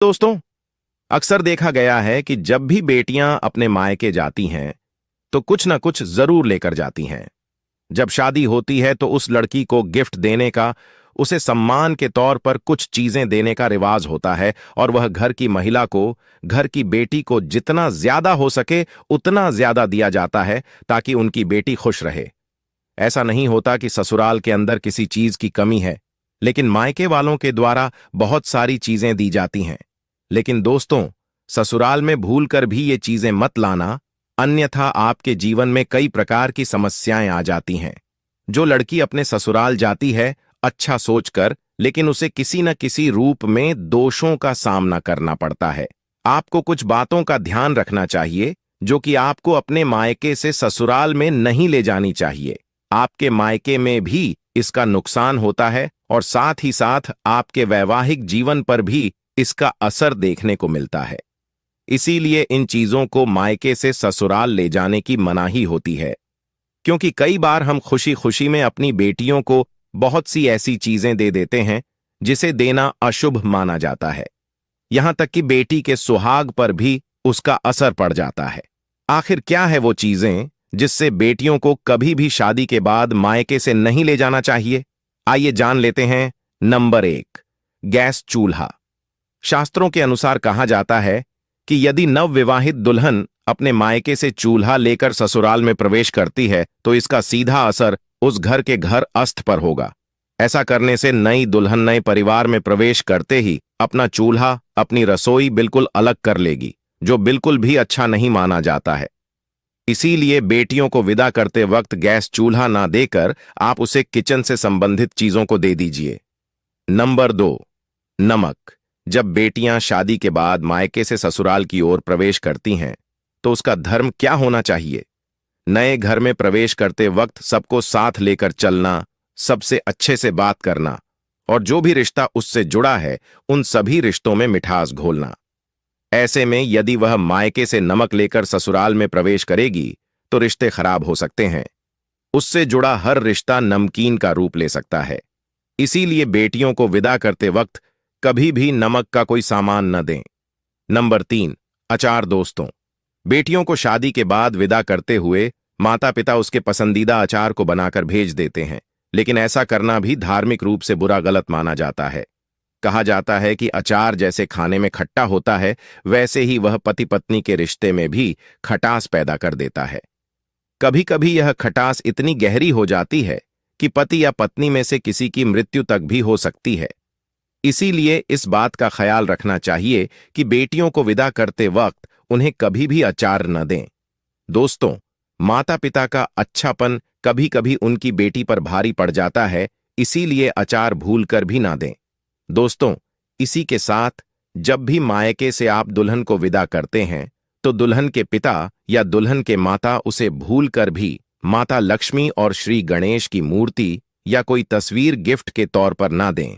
दोस्तों, अक्सर देखा गया है कि जब भी बेटियां अपने मायके जाती हैं तो कुछ ना कुछ जरूर लेकर जाती हैं। जब शादी होती है तो उस लड़की को गिफ्ट देने का, उसे सम्मान के तौर पर कुछ चीजें देने का रिवाज होता है और वह घर की महिला को, घर की बेटी को जितना ज्यादा हो सके उतना ज्यादा दिया जाता है ताकि उनकी बेटी खुश रहे। ऐसा नहीं होता कि ससुराल के अंदर किसी चीज की कमी है, लेकिन मायके वालों के द्वारा बहुत सारी चीजें दी जाती हैं। लेकिन दोस्तों, ससुराल में भूलकर भी ये चीजें मत लाना, अन्यथा आपके जीवन में कई प्रकार की समस्याएं आ जाती हैं। जो लड़की अपने ससुराल जाती है अच्छा सोचकर, लेकिन उसे किसी न किसी रूप में दोषों का सामना करना पड़ता है। आपको कुछ बातों का ध्यान रखना चाहिए जो कि आपको अपने मायके से ससुराल में नहीं ले जानी चाहिए। आपके मायके में भी इसका नुकसान होता है और साथ ही साथ आपके वैवाहिक जीवन पर भी इसका असर देखने को मिलता है। इसीलिए इन चीजों को मायके से ससुराल ले जाने की मनाही होती है, क्योंकि कई बार हम खुशी खुशी में अपनी बेटियों को बहुत सी ऐसी चीजें दे देते हैं जिसे देना अशुभ माना जाता है। यहां तक कि बेटी के सुहाग पर भी उसका असर पड़ जाता है। आखिर क्या है वो चीजें जिससे बेटियों को कभी भी शादी के बाद मायके से नहीं ले जाना चाहिए? आइए जान लेते हैं। नंबर 1, गैस चूल्हा। शास्त्रों के अनुसार कहा जाता है कि यदि नवविवाहित दुल्हन अपने मायके से चूल्हा लेकर ससुराल में प्रवेश करती है तो इसका सीधा असर उस घर के घर अस्त पर होगा। ऐसा करने से नई दुल्हन नए परिवार में प्रवेश करते ही अपना चूल्हा, अपनी रसोई बिल्कुल अलग कर लेगी, जो बिल्कुल भी अच्छा नहीं माना जाता है। इसीलिए बेटियों को विदा करते वक्त गैस चूल्हा ना देकर आप उसे किचन से संबंधित चीजों को दे दीजिए। नंबर 2, नमक। जब बेटियां शादी के बाद मायके से ससुराल की ओर प्रवेश करती हैं तो उसका धर्म क्या होना चाहिए? नए घर में प्रवेश करते वक्त सबको साथ लेकर चलना, सबसे अच्छे से बात करना और जो भी रिश्ता उससे जुड़ा है उन सभी रिश्तों में मिठास घोलना। ऐसे में यदि वह मायके से नमक लेकर ससुराल में प्रवेश करेगी तो रिश्ते खराब हो सकते हैं। उससे जुड़ा हर रिश्ता नमकीन का रूप ले सकता है। इसीलिए बेटियों को विदा करते वक्त कभी भी नमक का कोई सामान न दें। नंबर 3, अचार। दोस्तों, बेटियों को शादी के बाद विदा करते हुए माता पिता उसके पसंदीदा अचार को बनाकर भेज देते हैं, लेकिन ऐसा करना भी धार्मिक रूप से बुरा गलत माना जाता है। कहा जाता है कि अचार जैसे खाने में खट्टा होता है, वैसे ही वह पति पत्नी के रिश्ते में भी खटास पैदा कर देता है। कभी कभी यह खटास इतनी गहरी हो जाती है कि पति या पत्नी में से किसी की मृत्यु तक भी हो सकती है। इसीलिए इस बात का ख्याल रखना चाहिए कि बेटियों को विदा करते वक्त उन्हें कभी भी अचार न दें। दोस्तों, माता पिता का अच्छापन कभी कभी उनकी बेटी पर भारी पड़ जाता है, इसीलिए अचार भूलकर भी ना दें। दोस्तों, इसी के साथ जब भी मायके से आप दुल्हन को विदा करते हैं तो दुल्हन के पिता या दुल्हन के माता उसे भूलकर भी माता लक्ष्मी और श्री गणेश की मूर्ति या कोई तस्वीर गिफ्ट के तौर पर ना दें,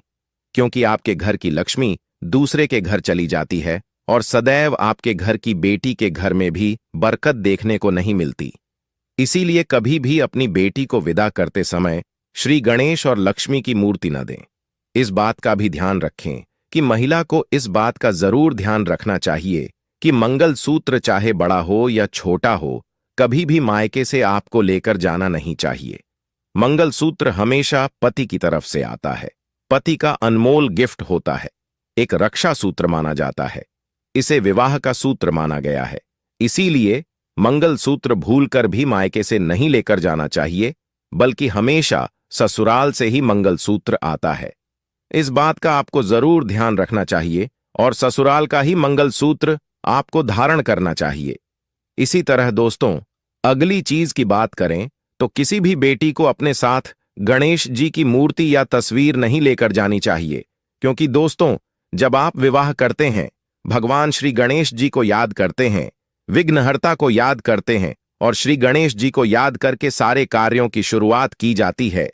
क्योंकि आपके घर की लक्ष्मी दूसरे के घर चली जाती है और सदैव आपके घर की बेटी के घर में भी बरकत देखने को नहीं मिलती। इसीलिए कभी भी अपनी बेटी को विदा करते समय श्री गणेश और लक्ष्मी की मूर्ति न दें। इस बात का भी ध्यान रखें कि महिला को इस बात का जरूर ध्यान रखना चाहिए कि मंगल सूत्र चाहे बड़ा हो या छोटा हो, कभी भी मायके से आपको लेकर जाना नहीं चाहिए। मंगल सूत्र हमेशा पति की तरफ से आता है, पति का अनमोल गिफ्ट होता है, एक रक्षा सूत्र माना जाता है। इसे विवाह का सूत्र माना गया है। इसीलिए मंगल सूत्र भूलकर भी मायके से नहीं लेकर जाना चाहिए, बल्कि हमेशा ससुराल से ही मंगल सूत्र आता है। इस बात का आपको जरूर ध्यान रखना चाहिए और ससुराल का ही मंगल सूत्र आपको धारण करना चाहिए। इसी तरह दोस्तों, अगली चीज की बात करें तो किसी भी बेटी को अपने साथ गणेश जी की मूर्ति या तस्वीर नहीं लेकर जानी चाहिए, क्योंकि दोस्तों, जब आप विवाह करते हैं, भगवान श्री गणेश जी को याद करते हैं, विघ्नहर्ता को याद करते हैं और श्री गणेश जी को याद करके सारे कार्यों की शुरुआत की जाती है।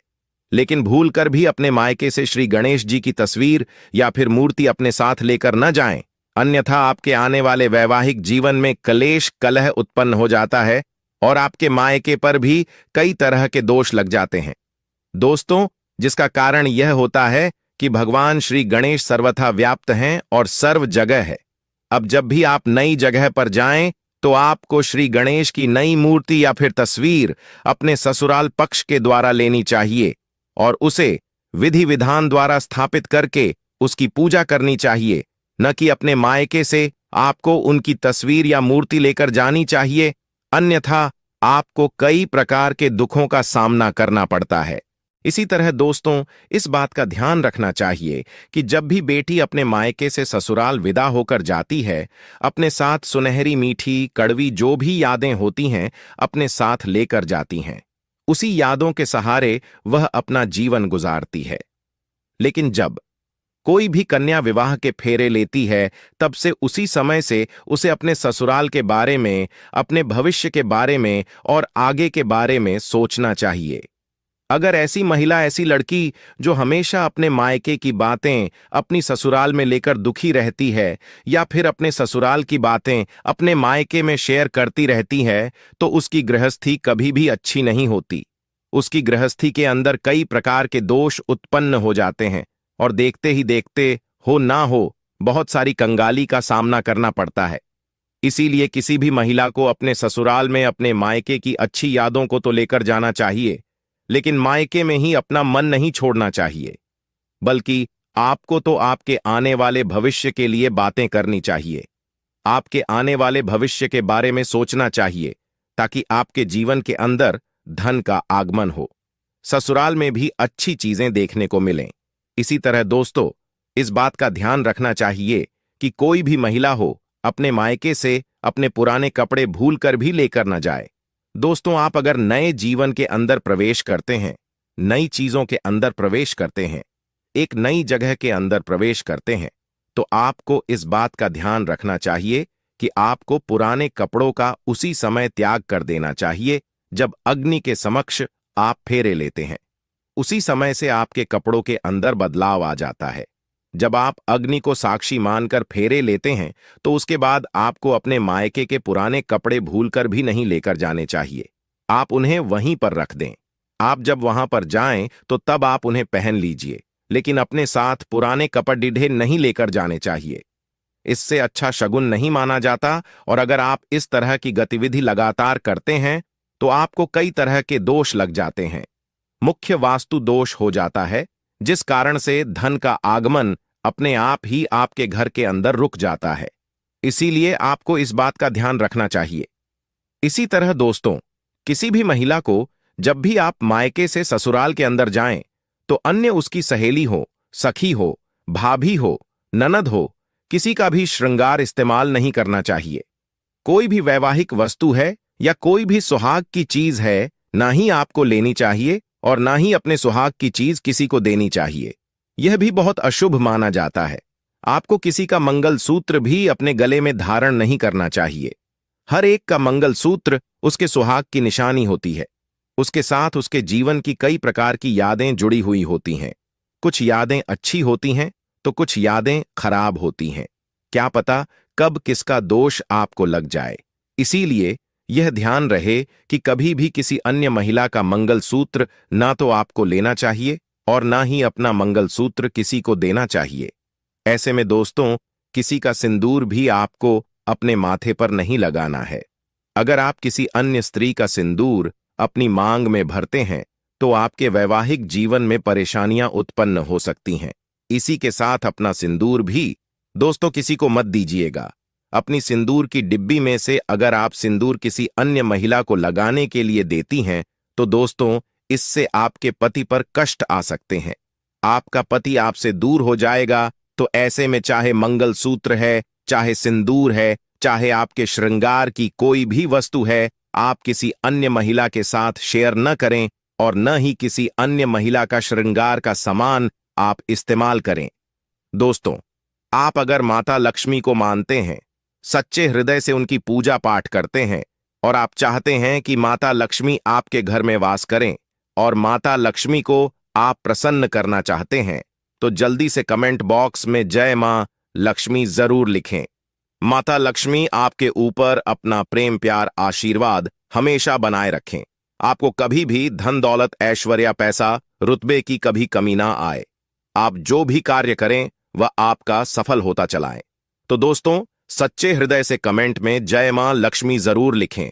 लेकिन भूलकर भी अपने मायके से श्री गणेश जी की तस्वीर या फिर मूर्ति अपने साथ लेकर न जाएं, अन्यथा आपके आने वाले वैवाहिक जीवन में कलेश कलह उत्पन्न हो जाता है और आपके मायके पर भी कई तरह के दोष लग जाते हैं। दोस्तों, जिसका कारण यह होता है कि भगवान श्री गणेश सर्वथा व्याप्त हैं और सर्व जगह है। अब जब भी आप नई जगह पर जाएं तो आपको श्री गणेश की नई मूर्ति या फिर तस्वीर अपने ससुराल पक्ष के द्वारा लेनी चाहिए और उसे विधि विधान द्वारा स्थापित करके उसकी पूजा करनी चाहिए, न कि अपने मायके से आपको उनकी तस्वीर या मूर्ति लेकर जानी चाहिए, अन्यथा आपको कई प्रकार के दुखों का सामना करना पड़ता है। इसी तरह दोस्तों, इस बात का ध्यान रखना चाहिए कि जब भी बेटी अपने मायके से ससुराल विदा होकर जाती है, अपने साथ सुनहरी मीठी कड़वी जो भी यादें होती हैं अपने साथ लेकर जाती हैं। उसी यादों के सहारे वह अपना जीवन गुजारती है। लेकिन जब कोई भी कन्या विवाह के फेरे लेती है, तब से उसी समय से उसे अपने ससुराल के बारे में, अपने भविष्य के बारे में और आगे के बारे में सोचना चाहिए। अगर ऐसी महिला, ऐसी लड़की जो हमेशा अपने मायके की बातें अपनी ससुराल में लेकर दुखी रहती है या फिर अपने ससुराल की बातें अपने मायके में शेयर करती रहती है, तो उसकी गृहस्थी कभी भी अच्छी नहीं होती। उसकी गृहस्थी के अंदर कई प्रकार के दोष उत्पन्न हो जाते हैं और देखते ही देखते हो ना हो बहुत सारी कंगाली का सामना करना पड़ता है। इसीलिए किसी भी महिला को अपने ससुराल में अपने मायके की अच्छी यादों को तो लेकर जाना चाहिए, लेकिन मायके में ही अपना मन नहीं छोड़ना चाहिए, बल्कि आपको तो आपके आने वाले भविष्य के लिए बातें करनी चाहिए। आपके आने वाले भविष्य के बारे में सोचना चाहिए ताकि आपके जीवन के अंदर धन का आगमन हो, ससुराल में भी अच्छी चीजें देखने को मिलें। इसी तरह दोस्तों, इस बात का ध्यान रखना चाहिए कि कोई भी महिला हो अपने मायके से अपने पुराने कपड़े भूल कर भी लेकर न जाए। दोस्तों, आप अगर नए जीवन के अंदर प्रवेश करते हैं, नई चीजों के अंदर प्रवेश करते हैं, एक नई जगह के अंदर प्रवेश करते हैं, तो आपको इस बात का ध्यान रखना चाहिए कि आपको पुराने कपड़ों का उसी समय त्याग कर देना चाहिए जब अग्नि के समक्ष आप फेरे लेते हैं। उसी समय से आपके कपड़ों के अंदर बदलाव आ जाता है। जब आप अग्नि को साक्षी मानकर फेरे लेते हैं, तो उसके बाद आपको अपने मायके के पुराने कपड़े भूलकर भी नहीं लेकर जाने चाहिए। आप उन्हें वहीं पर रख दें। आप जब वहां पर जाएं तो तब आप उन्हें पहन लीजिए, लेकिन अपने साथ पुराने कपड़े नहीं लेकर जाने चाहिए। इससे अच्छा शगुन नहीं माना जाता और अगर आप इस तरह की गतिविधि लगातार करते हैं तो आपको कई तरह के दोष लग जाते हैं। मुख्य वास्तु दोष हो जाता है, जिस कारण से धन का आगमन अपने आप ही आपके घर के अंदर रुक जाता है। इसीलिए आपको इस बात का ध्यान रखना चाहिए। इसी तरह दोस्तों, किसी भी महिला को जब भी आप मायके से ससुराल के अंदर जाएं, तो अन्य उसकी सहेली हो, सखी हो, भाभी हो, ननद हो, किसी का भी श्रृंगार इस्तेमाल नहीं करना चाहिए। कोई भी वैवाहिक वस्तु है या कोई भी सुहाग की चीज है, ना ही आपको लेनी चाहिए और ना ही अपने सुहाग की चीज किसी को देनी चाहिए। यह भी बहुत अशुभ माना जाता है। आपको किसी का मंगलसूत्र भी अपने गले में धारण नहीं करना चाहिए। हर एक का मंगलसूत्र उसके सुहाग की निशानी होती है। उसके साथ उसके जीवन की कई प्रकार की यादें जुड़ी हुई होती हैं। कुछ यादें अच्छी होती हैं तो कुछ यादें खराब होती हैं। क्या पता कब किसका दोष आपको लग जाए। इसीलिए यह ध्यान रहे कि कभी भी किसी अन्य महिला का मंगलसूत्र ना तो आपको लेना चाहिए और ना ही अपना मंगलसूत्र किसी को देना चाहिए। ऐसे में दोस्तों, किसी का सिंदूर भी आपको अपने माथे पर नहीं लगाना है। अगर आप किसी अन्य स्त्री का सिंदूर अपनी मांग में भरते हैं तो आपके वैवाहिक जीवन में परेशानियां उत्पन्न हो सकती हैं। इसी के साथ अपना सिंदूर भी दोस्तों किसी को मत दीजिएगा। अपनी सिंदूर की डिब्बी में से अगर आप सिंदूर किसी अन्य महिला को लगाने के लिए देती हैं तो दोस्तों, इससे आपके पति पर कष्ट आ सकते हैं। आपका पति आपसे दूर हो जाएगा। तो ऐसे में चाहे मंगलसूत्र है, चाहे सिंदूर है, चाहे आपके श्रृंगार की कोई भी वस्तु है, आप किसी अन्य महिला के साथ शेयर न करें और न ही किसी अन्य महिला का श्रृंगार का सामान आप इस्तेमाल करें। दोस्तों, आप अगर माता लक्ष्मी को मानते हैं, सच्चे हृदय से उनकी पूजा पाठ करते हैं और आप चाहते हैं कि माता लक्ष्मी आपके घर में वास करें और माता लक्ष्मी को आप प्रसन्न करना चाहते हैं, तो जल्दी से कमेंट बॉक्स में जय मां लक्ष्मी जरूर लिखें। माता लक्ष्मी आपके ऊपर अपना प्रेम प्यार आशीर्वाद हमेशा बनाए रखें। आपको कभी भी धन दौलत ऐश्वर्या पैसा रुतबे की कभी कमी ना आए। आप जो भी कार्य करें वह आपका सफल होता चला है। तो दोस्तों, सच्चे हृदय से कमेंट में जय मां लक्ष्मी जरूर लिखें।